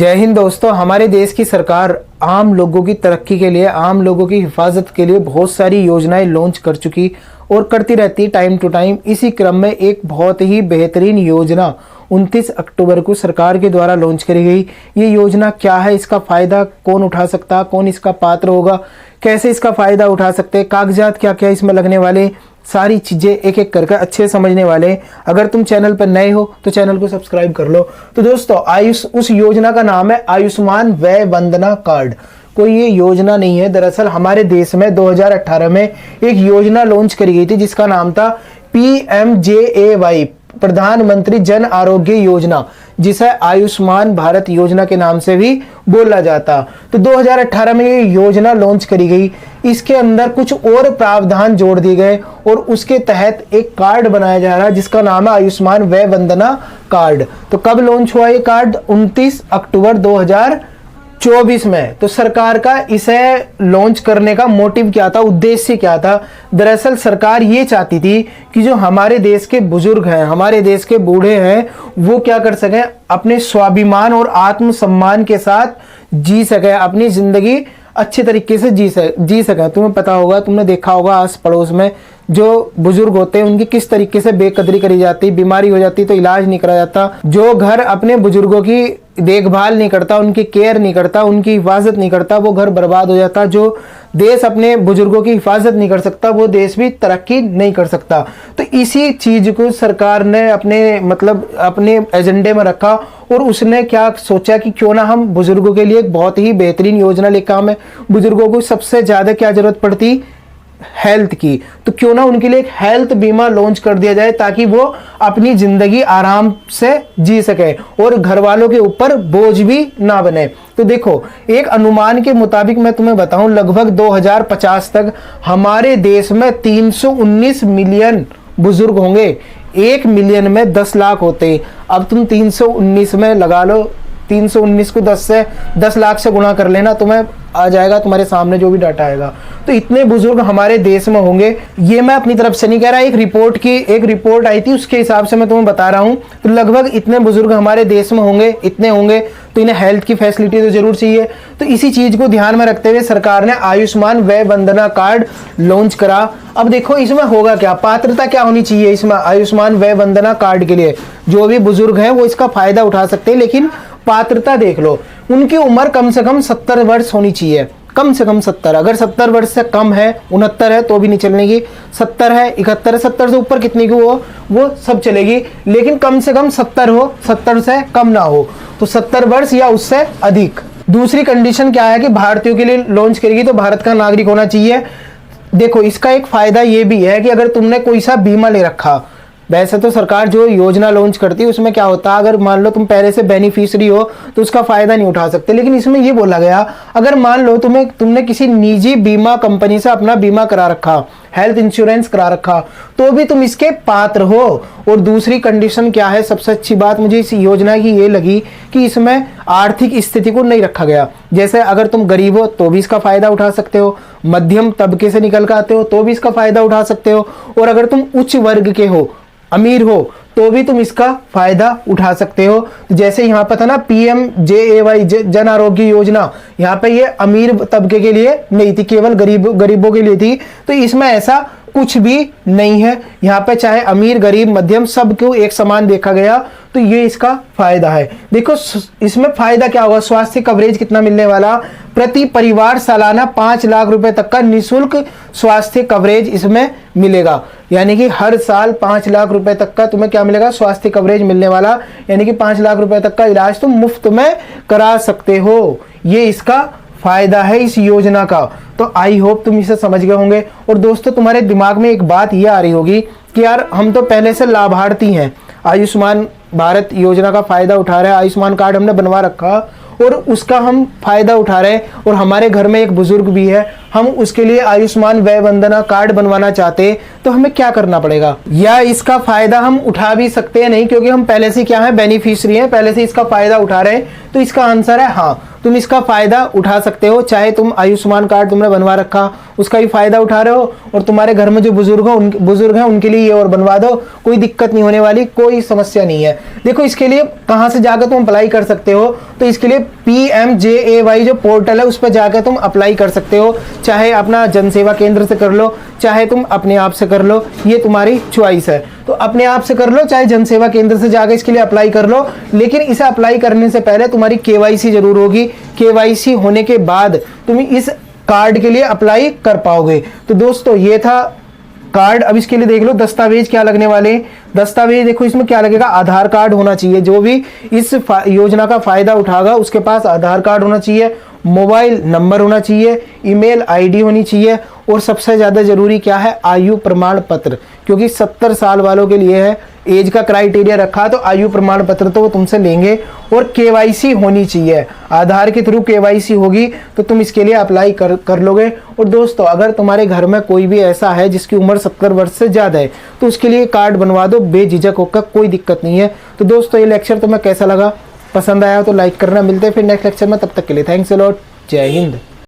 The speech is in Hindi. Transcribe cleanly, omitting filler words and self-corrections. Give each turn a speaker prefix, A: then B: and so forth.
A: जय हिंद दोस्तों। हमारे देश की सरकार आम लोगों की तरक्की के लिए, आम लोगों की हिफाजत के लिए बहुत सारी योजनाएं लॉन्च कर चुकी और करती रहती टाइम टू टाइम। इसी क्रम में एक बहुत ही बेहतरीन योजना 29 अक्टूबर को सरकार के द्वारा लॉन्च करी गई। ये योजना क्या है, इसका फायदा कौन उठा सकता, कौन इसका पात्र होगा, कैसे इसका फायदा उठा सकते हैं, कागजात क्या क्या इसमें लगने वाले, सारी चीजें एक एक करके अच्छे समझने वाले। अगर तुम चैनल पर नए हो तो चैनल को सब्सक्राइब कर लो। तो दोस्तों उस योजना का नाम है आयुष्मान वय वंदना कार्ड। कोई ये योजना नहीं है, दरअसल हमारे देश में 2018 में एक योजना लॉन्च करी गई थी जिसका नाम था PMJAY, प्रधानमंत्री जन आरोग्य योजना, जिसे आयुष्मान भारत योजना के नाम से भी बोला जाता। तो 2018 में ये योजना लॉन्च करी गई। इसके अंदर कुछ और प्रावधान जोड़ दिए गए और उसके तहत एक कार्ड बनाया जा रहा है जिसका नाम है आयुष्मान वय वंदना कार्ड। तो कब लॉन्च हुआ ये कार्ड? 29 अक्टूबर 2024 में। तो सरकार का इसे लॉन्च करने का मोटिव क्या था, उद्देश्य क्या था? दरअसल सरकार ये चाहती थी कि जो हमारे देश के बुजुर्ग हैं, हमारे देश के बूढ़े हैं, वो क्या कर सकें, अपने स्वाभिमान और आत्मसम्मान के साथ जी सकें, अपनी जिंदगी अच्छे तरीके से जी सकें। तुम्हें पता होगा, तुमने देखा होगा आस पड़ोस में जो बुजुर्ग होते हैं उनकी किस तरीके से बेकदरी करी जाती, बीमारी हो जाती तो इलाज नहीं करा जाता। जो घर अपने बुजुर्गों की देखभाल नहीं करता, उनकी केयर नहीं करता, उनकी हिफाजत नहीं करता, वो घर बर्बाद हो जाता। जो देश अपने बुजुर्गों की हिफाजत नहीं कर सकता, वो देश भी तरक्की नहीं कर सकता। तो इसी चीज को सरकार ने अपने एजेंडे में रखा और उसने क्या सोचा कि क्यों ना हम बुजुर्गों के लिए एक बहुत ही बेहतरीन योजना लेकर आए। बुजुर्गों को सबसे ज्यादा क्या जरूरत पड़ती, हेल्थ की, तो क्यों ना उनके लिए एक हेल्थ बीमा लॉन्च कर दिया जाए ताकि वो अपनी जिंदगी आराम से जी सके और घर वालों के ऊपर बोझ भी ना बने। तो देखो, एक अनुमान के मुताबिक मैं तुम्हें बताऊं, लगभग 2050 तक हमारे देश में 319 मिलियन बुजुर्ग होंगे। 1 मिलियन में 10 लाख होते। अब तुम 319 में लगा लो, 319 को 10 लाख से गुणा कर लेना, तुम्हें आ जाएगा तुम्हारे सामने जो भी डाटा आएगा। तो इतने बुजुर्ग हमारे देश में होंगे। ये मैं अपनी तरफ से नहीं कह रहा, एक रिपोर्ट आई थी उसके हिसाब से मैं तुम्हें बता रहा हूं। तो लगभग इतने बुजुर्ग हमारे देश में होंगे, इतने होंगे, तो इन्हें हेल्थ की फैसिलिटी तो जरूर चाहिए। तो इसी चीज को ध्यान में रखते हुए सरकार ने आयुष्मान वय वंदना कार्ड लॉन्च करा। अब देखो इसमें होगा क्या, पात्रता क्या होनी चाहिए इसमें आयुष्मान वय वंदना कार्ड के लिए। जो भी बुजुर्ग हैं वो इसका फायदा उठा सकते हैं, लेकिन पात्रता देख लो, उनकी उम्र कम से कम 70 वर्ष होनी चाहिए, कम से कम 70। अगर 70 वर्ष से कम है, 69 है तो भी नहीं चलने की, 70 है, 71 है, 70 से ऊपर कितनी की हो वो सब चलेगी, लेकिन कम से कम 70 हो, 70 से कम ना हो। तो 70 वर्ष या उससे अधिक। दूसरी कंडीशन क्या है कि भारतीयों के लिए लॉन्च करेगी तो भारत का नागरिक होना चाहिए। देखो इसका एक फायदा ये भी है कि अगर तुमने कोई सा बीमा ले रखा, वैसे तो सरकार जो योजना लॉन्च करती है उसमें क्या होता है, अगर मान लो तुम पहले से बेनिफिशियरी हो तो उसका फायदा नहीं उठा सकते, लेकिन इसमें ये बोला गया अगर मान लो तुमने किसी निजी बीमा कंपनी से अपना बीमा करा रखा, हेल्थ इंश्योरेंस करा रखा, तो भी तुम इसके पात्र हो। और दूसरी कंडीशन क्या है, सबसे अच्छी बात मुझे इस योजना की ये लगी कि इसमें आर्थिक स्थिति को नहीं रखा गया। जैसे अगर तुम गरीब हो तो भी इसका फायदा उठा सकते हो, मध्यम तबके से निकल कर आते हो तो भी इसका फायदा उठा सकते हो, और अगर तुम उच्च वर्ग के हो, अमीर हो, तो भी तुम इसका फायदा उठा सकते हो। जैसे यहाँ पर था ना PMJAY जन आरोग्य योजना, यहाँ पे ये अमीर तबके के लिए नहीं थी, केवल गरीबों के लिए थी। तो इसमें ऐसा कुछ भी नहीं है, यहाँ पे चाहे अमीर गरीब मध्यम सबको एक समान देखा गया। तो ये इसका फायदा है। देखो इसमें फायदा क्या होगा, स्वास्थ्य कवरेज कितना मिलने वाला, प्रति परिवार सालाना 5 लाख रुपए तक का निःशुल्क स्वास्थ्य कवरेज इसमें मिलेगा। यानी कि हर साल 5 लाख रुपए तक का तुम्हें क्या मिलेगा, स्वास्थ्य कवरेज मिलने वाला। यानी कि 5 लाख रुपए तक का इलाज तुम मुफ्त में करा सकते हो। ये इसका फायदा है इस योजना का। तो आई होप तुम इसे समझ गए होंगे। और दोस्तों तुम्हारे दिमाग में एक बात ये आ रही होगी कि यार हम तो पहले से लाभार्थी हैं, आयुष्मान भारत योजना का फायदा उठा रहे हैं, आयुष्मान कार्ड हमने बनवा रखा और उसका हम फायदा उठा रहे हैं, और हमारे घर में एक बुजुर्ग भी है, हम उसके लिए आयुष्मान वय वंदना कार्ड बनवाना चाहते तो हमें क्या करना पड़ेगा, या इसका फायदा हम उठा भी सकते हैं नहीं, क्योंकि हम पहले से क्या है बेनिफिशियरी हैं, पहले से इसका फायदा उठा रहे हैं। तो इसका आंसर है हाँ, तुम इसका फायदा उठा सकते हो। चाहे तुम आयुष्मान कार्ड तुमने बनवा रखा उसका भी फायदा उठा रहे हो, और तुम्हारे घर में जो बुजुर्ग हैं उनके लिए ये और बनवा दो, कोई दिक्कत नहीं होने वाली, कोई समस्या नहीं है। देखो इसके लिए कहां से जाकर तुम अप्लाई कर सकते हो, तो इसके लिए PMJAY जो पोर्टल है उस पर जाकर तुम अप्लाई कर सकते हो। चाहे अपना जनसेवा केंद्र से कर लो, चाहे तुम अपने आप से कर लो, ये तुम्हारी चॉइस है। तो अपने आप से कर लो चाहे जनसेवा केंद्र से जाकर इसके लिए अप्लाई कर लो, लेकिन इसे अप्लाई करने से पहले तुम्हारी KYC जरूर होगी। KYC होने के बाद तुम इस कार्ड के लिए अप्लाई कर पाओगे। तो दोस्तों ये था कार्ड। अब इसके लिए देख लो दस्तावेज क्या लगने वाले। दस्तावेज देखो इसमें क्या लगेगा, आधार कार्ड होना चाहिए। जो भी इस योजना का फायदा उठागा उसके पास आधार कार्ड होना चाहिए, मोबाइल नंबर होना चाहिए, ईमेल ID होनी चाहिए, और सबसे ज्यादा जरूरी क्या है, आयु प्रमाण पत्र, क्योंकि 70 साल वालों के लिए है, एज का क्राइटेरिया रखा, तो आयु प्रमाण पत्र तो वो तुमसे लेंगे। और KYC होनी चाहिए, आधार के थ्रू KYC होगी तो तुम इसके लिए अप्लाई कर लोगे। और दोस्तों अगर तुम्हारे घर में कोई भी ऐसा है जिसकी उम्र 70 वर्ष से ज्यादा है तो उसके लिए कार्ड बनवा दो बेझिझक होकर, कोई दिक्कत नहीं है। तो दोस्तों ये लेक्चर तुम्हें कैसा लगा, पसंद आया तो लाइक करना। मिलते हैं फिर नेक्स्ट लेक्चर में, तब तक के लिए थैंक्स अ लॉट, जय हिंद।